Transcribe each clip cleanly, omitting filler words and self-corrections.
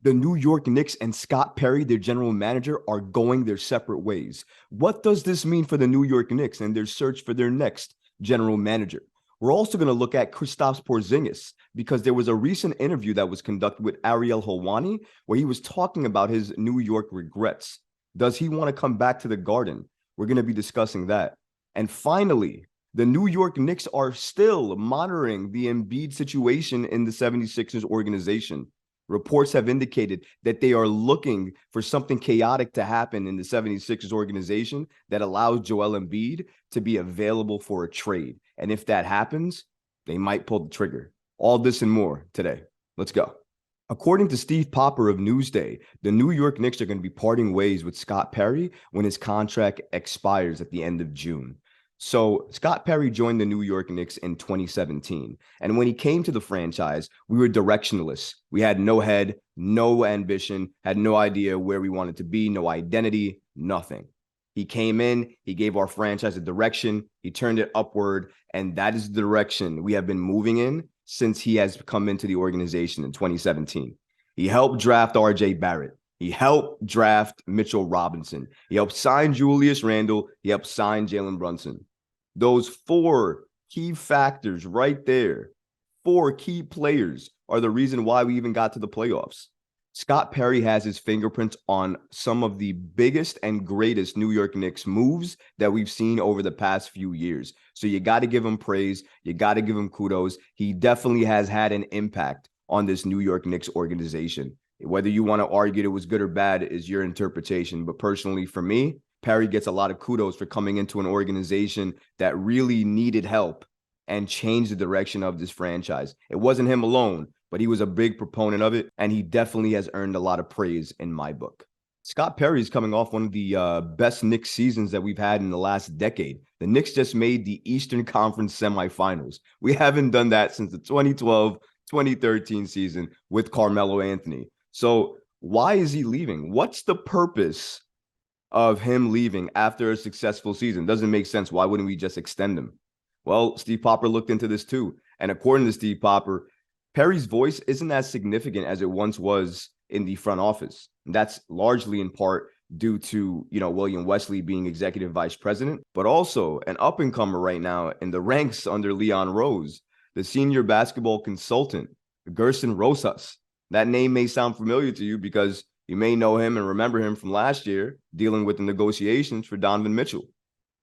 The New York Knicks and Scott Perry, their general manager, are going their separate ways. What does this mean for the New York Knicks and their search for their next general manager? We're also going to look at Kristaps Porzingis because there was a recent interview that was conducted with Ariel Helwani where he was talking about his New York regrets. Does he want to come back to the Garden? We're going to be discussing that. And finally, the New York Knicks are still monitoring the Embiid situation in the 76ers organization. Reports have indicated that they are looking for something chaotic to happen in the 76ers organization that allows Joel Embiid to be available for a trade. And if that happens, they might pull the trigger. All this and more today. Let's go. According to Steve Popper of Newsday, the New York Knicks are going to be parting ways with Scott Perry when his contract expires at the end of June. So Scott Perry joined the New York Knicks in 2017. And when he came to the franchise, we were directionless. We had no head, no ambition, had no idea where we wanted to be, no identity, nothing. He came in, he gave our franchise a direction, he turned it upward, and that is the direction we have been moving in since he has come into the organization in 2017. He helped draft RJ Barrett. He helped draft Mitchell Robinson. He helped sign Julius Randle. He helped sign Jalen Brunson. Those four key factors right there, four key players are the reason why we even got to the playoffs. Scott Perry has his fingerprints on some of the biggest and greatest New York Knicks moves that we've seen over the past few years. So you got to give him praise. You got to give him kudos. He definitely has had an impact on this New York Knicks organization. Whether you want to argue it was good or bad is your interpretation. But personally, for me, Perry gets a lot of kudos for coming into an organization that really needed help and changed the direction of this franchise. It wasn't him alone, but he was a big proponent of it, and he definitely has earned a lot of praise in my book. Scott Perry is coming off one of the best Knicks seasons that we've had in the last decade. The Knicks just made the Eastern Conference semifinals. We haven't done that since the 2012-2013 season with Carmelo Anthony. So why is he leaving? What's the purpose of him leaving after a successful season? Doesn't make sense. Why wouldn't we just extend him? Well, Steve Popper looked into this too. And according to Steve Popper, Perry's voice isn't as significant as it once was in the front office. And that's largely in part due to, William Wesley being executive vice president, but also an up-and-comer right now in the ranks under Leon Rose, the senior basketball consultant, Gerson Rosas. That name may sound familiar to you because you may know him and remember him from last year dealing with the negotiations for Donovan Mitchell.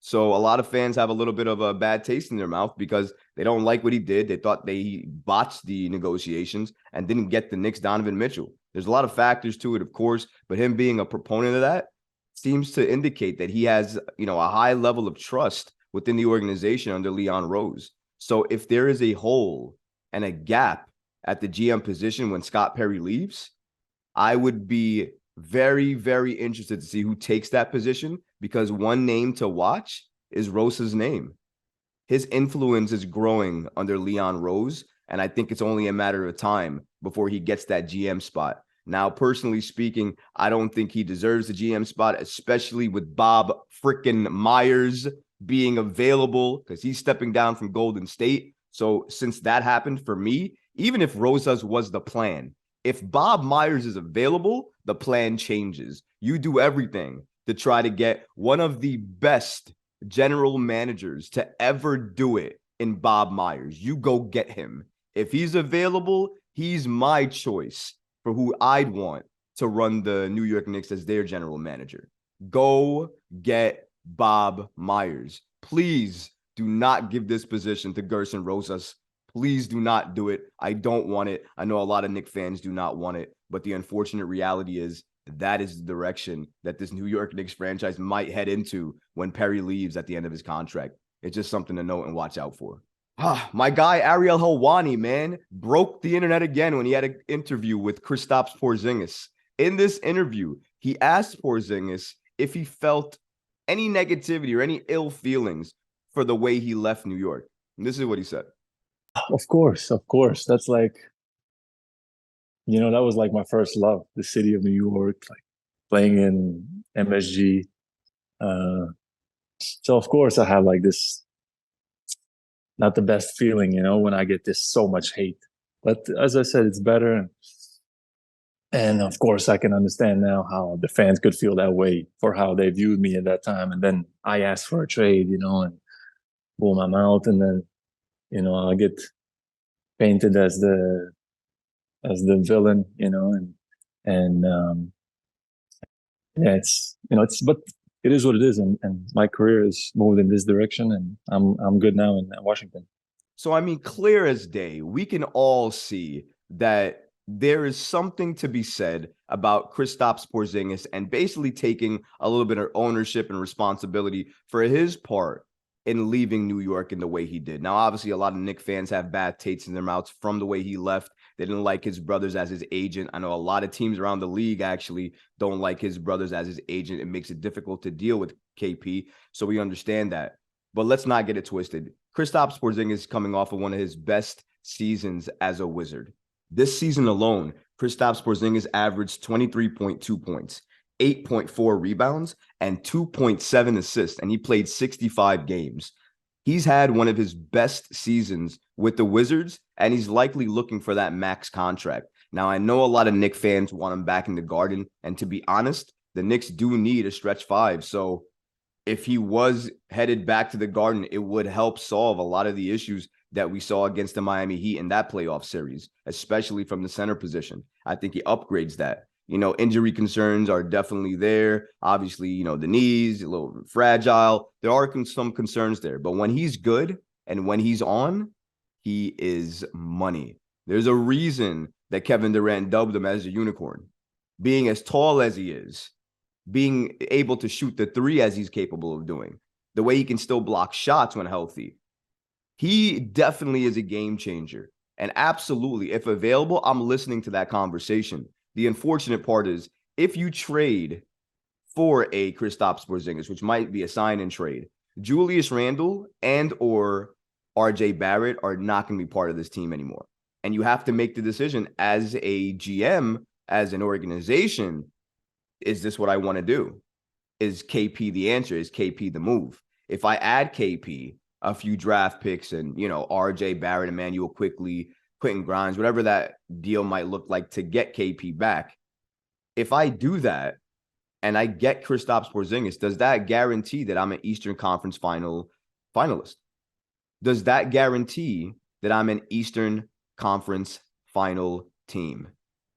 So a lot of fans have a little bit of a bad taste in their mouth because they don't like what he did. They thought they botched the negotiations and didn't get the Knicks Donovan Mitchell. There's a lot of factors to it, of course, but him being a proponent of that seems to indicate that he has, a high level of trust within the organization under Leon Rose. So if there is a hole and a gap at the GM position when Scott Perry leaves, I would be very, very interested to see who takes that position, because one name to watch is Rose's name. His influence is growing under Leon Rose, and I think it's only a matter of time before he gets that GM spot. Now, personally speaking, I don't think he deserves the GM spot, especially with Bob frickin' Myers being available because he's stepping down from Golden State. So since that happened, for me, even if Rosas was the plan, if Bob Myers is available, the plan changes. You do everything to try to get one of the best general managers to ever do it in Bob Myers. You go get him. If he's available, he's my choice for who I'd want to run the New York Knicks as their general manager. Go get Bob Myers. Please do not give this position to Gerson Rosas. Please do not do it. I don't want it. I know a lot of Knicks fans do not want it, but the unfortunate reality is that is the direction that this New York Knicks franchise might head into when Perry leaves at the end of his contract. It's just something to note and watch out for. My guy, Ariel Helwani, man, broke the internet again when he had an interview with Kristaps Porzingis. In this interview, he asked Porzingis if he felt any negativity or any ill feelings for the way he left New York. And this is what he said. Of course. That's like, that was like my first love, the city of New York, like playing in MSG. So of course I have like this, not the best feeling, when I get this so much hate. But as I said, it's better. And of course, I can understand now how the fans could feel that way for how they viewed me at that time. And then I asked for a trade, and boom, I'm out. And then, I get painted as the villain, and yeah, but it is what it is. And my career is moved in this direction, and I'm good now in Washington. So, I mean, clear as day, we can all see that there is something to be said about Kristaps Porzingis and basically taking a little bit of ownership and responsibility for his part in leaving New York in the way he did. Now, obviously, a lot of Knicks fans have bad tastes in their mouths from the way he left. They didn't like his brothers as his agent. I know a lot of teams around the league actually don't like his brothers as his agent. It makes it difficult to deal with KP. So we understand that. But let's not get it twisted. Kristaps Porzingis is coming off of one of his best seasons as a Wizard. This season alone, Kristaps Porzingis averaged 23.2 points, 8.4 rebounds, and 2.7 assists, and he played 65 games. He's had one of his best seasons with the Wizards, and he's likely looking for that max contract. Now, I know a lot of Knicks fans want him back in the Garden, and to be honest, the Knicks do need a stretch five, so if he was headed back to the Garden, it would help solve a lot of the issues that we saw against the Miami Heat in that playoff series, especially from the center position. I think he upgrades that. Injury concerns are definitely there. Obviously, the knees, a little fragile. There are some concerns there. But when he's good and when he's on, he is money. There's a reason that Kevin Durant dubbed him as a unicorn. Being as tall as he is, being able to shoot the three as he's capable of doing, the way he can still block shots when healthy. He definitely is a game changer. And absolutely, if available, I'm listening to that conversation. The unfortunate part is if you trade for a Kristaps Porzingis, which might be a sign and trade, Julius Randle and or RJ Barrett are not going to be part of this team anymore. And you have to make the decision as a GM, as an organization, is this what I want to do? Is KP the answer? Is KP the move? If I add KP, a few draft picks, and RJ Barrett, Emmanuel Quickly, Quentin Grimes, whatever that deal might look like to get KP back. If I do that and I get Kristaps Porzingis, does that guarantee that I'm an Eastern Conference finalist? Does that guarantee that I'm an Eastern Conference final team?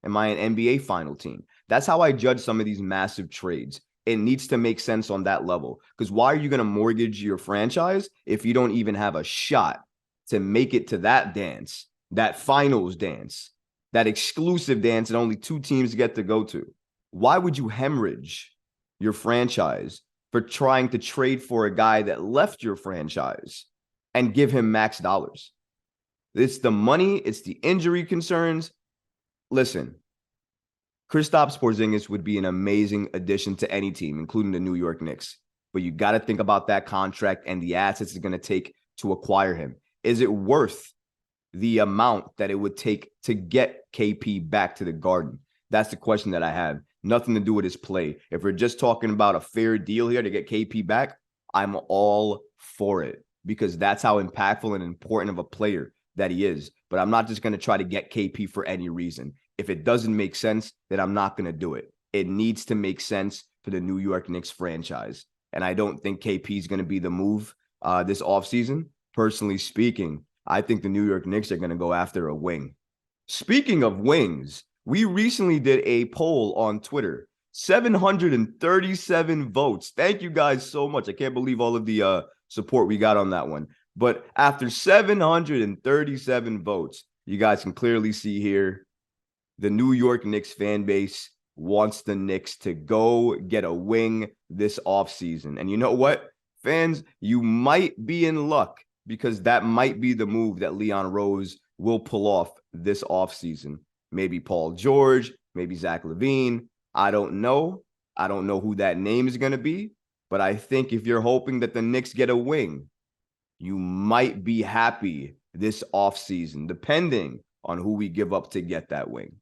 Am I an NBA final team? That's how I judge some of these massive trades. It needs to make sense on that level. Because why are you going to mortgage your franchise if you don't even have a shot to make it to that dance, that finals dance, that exclusive dance that only two teams get to go to? Why would you hemorrhage your franchise for trying to trade for a guy that left your franchise and give him max dollars? It's the money. It's the injury concerns. Listen, Kristaps Porzingis would be an amazing addition to any team, including the New York Knicks. But you got to think about that contract and the assets it's going to take to acquire him. Is it worth the amount that it would take to get KP back to the Garden? That's the question that I have. Nothing to do with his play. If we're just talking about a fair deal here to get KP back, I'm all for it because that's how impactful and important of a player that he is. But I'm not just going to try to get KP for any reason. If it doesn't make sense, then I'm not going to do it. It needs to make sense for the New York Knicks franchise. And I don't think KP is going to be the move this offseason. Personally speaking, I think the New York Knicks are going to go after a wing. Speaking of wings, we recently did a poll on Twitter. 737 votes. Thank you guys so much. I can't believe all of the support we got on that one. But after 737 votes, you guys can clearly see here, the New York Knicks fan base wants the Knicks to go get a wing this offseason. And you know what, fans, you might be in luck because that might be the move that Leon Rose will pull off this offseason. Maybe Paul George, maybe Zach LaVine. I don't know. I don't know who that name is going to be. But I think if you're hoping that the Knicks get a wing, you might be happy this offseason, depending on who we give up to get that wing.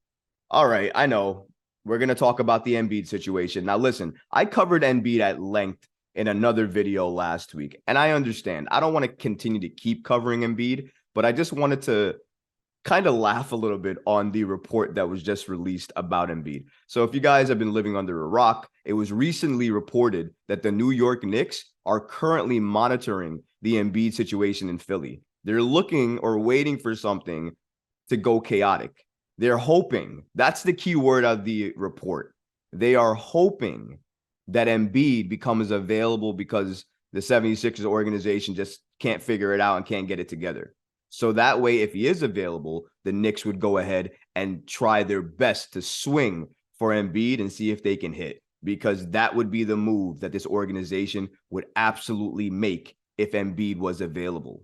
All right, I know. We're going to talk about the Embiid situation. Now, listen, I covered Embiid at length in another video last week, and I understand. I don't want to continue to keep covering Embiid, but I just wanted to kind of laugh a little bit on the report that was just released about Embiid. So if you guys have been living under a rock, it was recently reported that the New York Knicks are currently monitoring the Embiid situation in Philly. They're looking or waiting for something to go chaotic. They're hoping, that's the key word of the report. They are hoping that Embiid becomes available because the 76ers organization just can't figure it out and can't get it together. So that way, if he is available, the Knicks would go ahead and try their best to swing for Embiid and see if they can hit, because that would be the move that this organization would absolutely make if Embiid was available.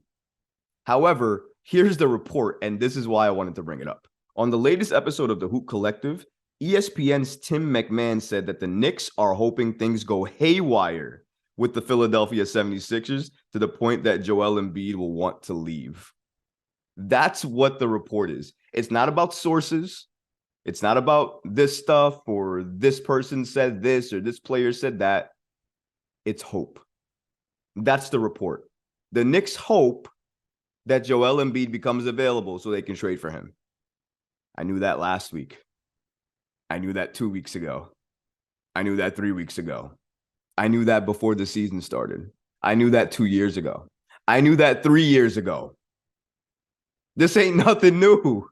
However, here's the report, and this is why I wanted to bring it up. On the latest episode of the Hoop Collective, ESPN's Tim McMahon said that the Knicks are hoping things go haywire with the Philadelphia 76ers to the point that Joel Embiid will want to leave. That's what the report is. It's not about sources. It's not about this stuff or this person said this or this player said that. It's hope. That's the report. The Knicks hope that Joel Embiid becomes available so they can trade for him. I knew that last week. I knew that 2 weeks ago. I knew that 3 weeks ago. I knew that before the season started. I knew that 2 years ago. I knew that 3 years ago. This ain't nothing new.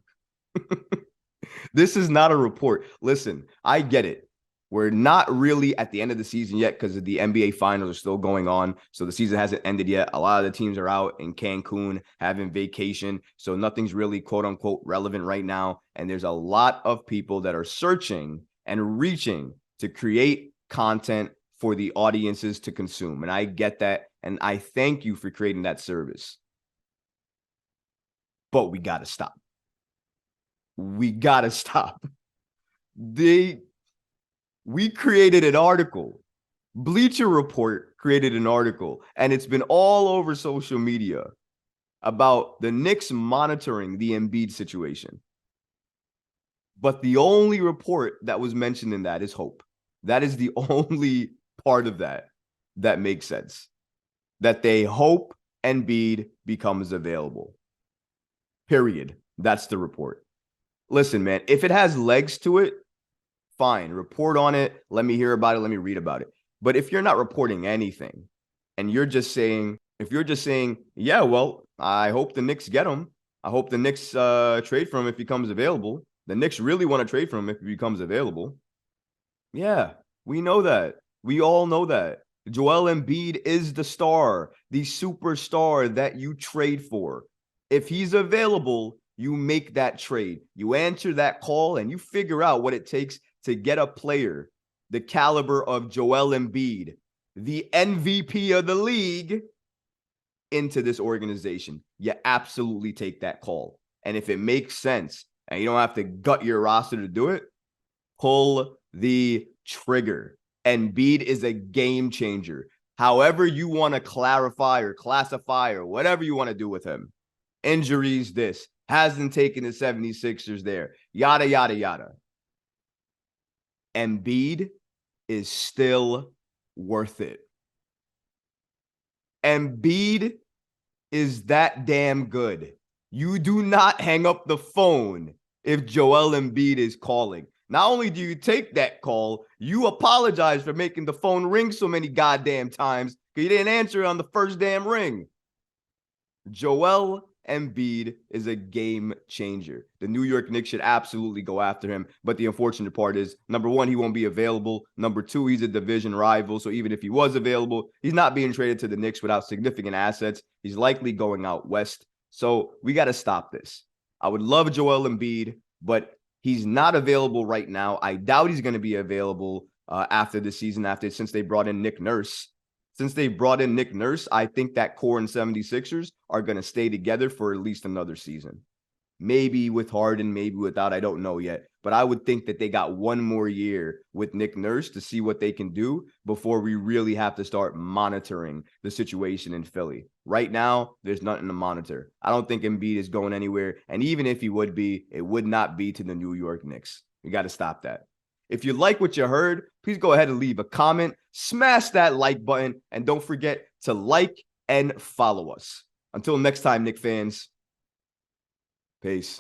This is not a report. Listen, I get it. We're not really at the end of the season yet because the NBA finals are still going on. So the season hasn't ended yet. A lot of the teams are out in Cancun having vacation. So nothing's really quote unquote relevant right now. And there's a lot of people that are searching and reaching to create content for the audiences to consume. And I get that. And I thank you for creating that service. But we got to stop. We got to stop. We created an article. Bleacher Report created an article, and it's been all over social media about the Knicks monitoring the Embiid situation. But the only report that was mentioned in that is hope. That is the only part of that that makes sense. That they hope Embiid becomes available. Period. That's the report. Listen, man, if it has legs to it, fine. Report on it. Let me hear about it. Let me read about it. But if you're not reporting anything and you're just saying, yeah, well, I hope the Knicks get him. I hope the Knicks trade for him if he becomes available. The Knicks really want to trade for him if he becomes available. Yeah, we know that. We all know that. Joel Embiid is the star, the superstar that you trade for. If he's available, you make that trade. You answer that call and you figure out what it takes to get a player the caliber of Joel Embiid, the MVP of the league, into this organization. You absolutely take that call. And if it makes sense and you don't have to gut your roster to do it, pull the trigger. Embiid is a game changer. However you want to clarify or classify or whatever you want to do with him. Injuries, this. Hasn't taken the 76ers there. Yada, yada, yada. Embiid is still worth it. Embiid is that damn good. You do not hang up the phone if Joel Embiid is calling. Not only do you take that call, you apologize for making the phone ring so many goddamn times because you didn't answer it on the first damn ring. Joel Embiid is a game changer. The New York Knicks should absolutely go after him. But the unfortunate part is, number one, he won't be available. Number two, he's a division rival. So even if he was available, he's not being traded to the Knicks without significant assets. He's likely going out west. So we got to stop this. I would love Joel Embiid, but he's not available right now. I doubt he's going to be available after the season, since they brought in Nick Nurse. Since they brought in Nick Nurse, I think that core and 76ers are going to stay together for at least another season. Maybe with Harden, maybe without, I don't know yet. But I would think that they got one more year with Nick Nurse to see what they can do before we really have to start monitoring the situation in Philly. Right now, there's nothing to monitor. I don't think Embiid is going anywhere. And even if he would be, it would not be to the New York Knicks. We got to stop that. If you like what you heard, please go ahead and leave a comment, smash that like button, and don't forget to like and follow us. Until next time, Knick fans, peace.